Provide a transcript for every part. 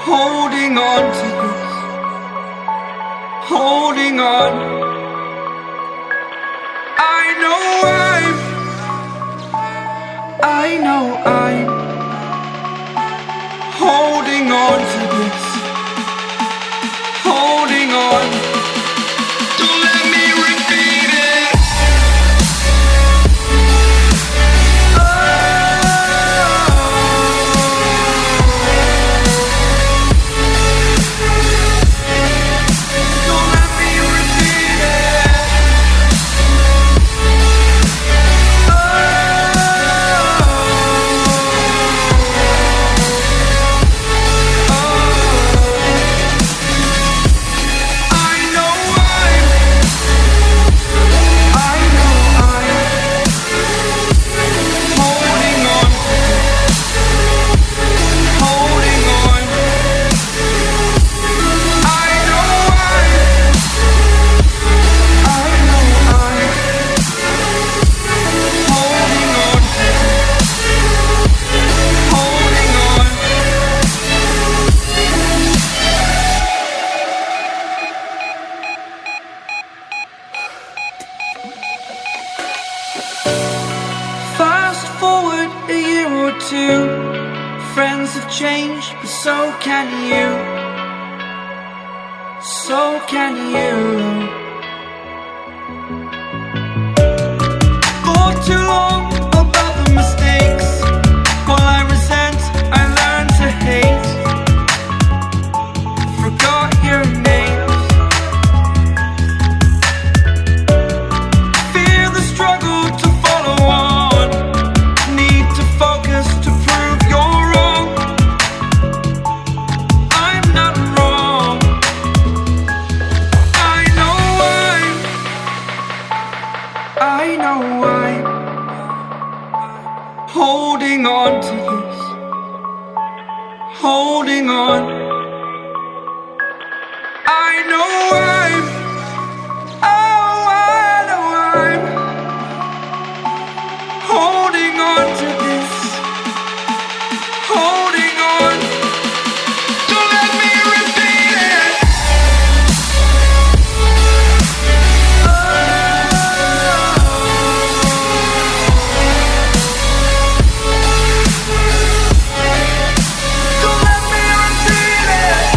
holding on to this, holding on. I know I'm holding on to this, holding on. Don't let me repeat it. Don't let me repeat it. Fast forward a year or two, friends have changed, but so can you, so can you. For too long about the mistakes, while I resent, I learned to hate. Forgot your names. Fear the struggle to follow on. Need to focus to prove you're wrong. I'm not wrong. I know I'm holding on to this, holding on. I know I'm holding on to this, holding on. Don't let me repeat it. Don't let me repeat it.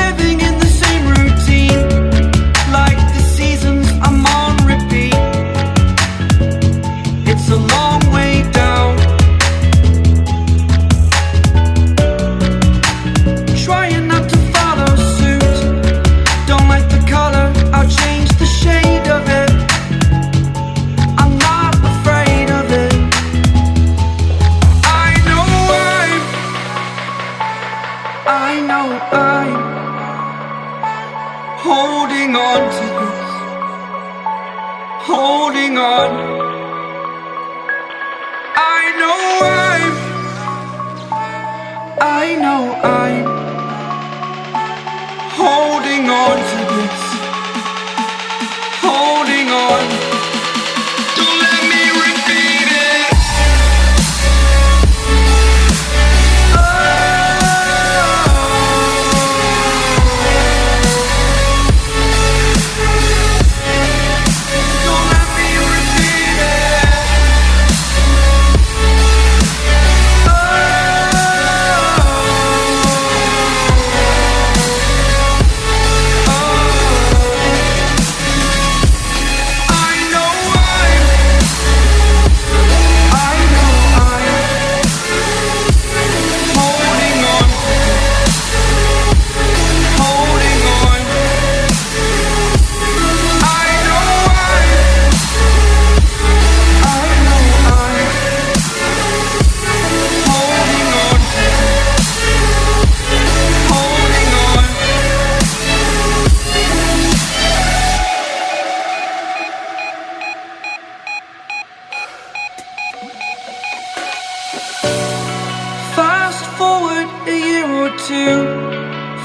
Living in the same routine, like the seasons I'm on repeat. It's a long way down. Trying not to follow suit. Don't like the color, I'll change the shade of it. I'm not afraid of it. I know I'm holding on to this, holding on. I know I'm holding on to this, holding on. Don't let me repeat it. Don't let me repeat it. too.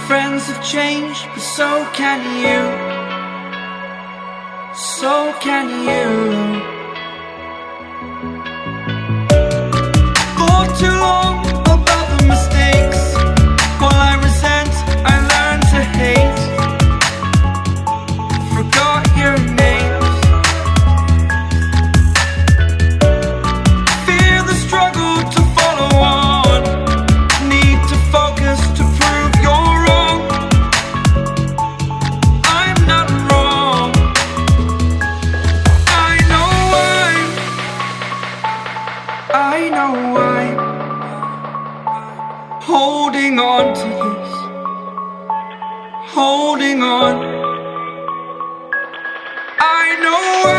Friends have changed, but so can you. So can you. For too long about the mistakes, while I resent, I learned to hate. Forgot your names. Fear the struggle to follow on. Need to focus to prove you're wrong. I'm not wrong. I know I'm holding on to this. Holding on. I know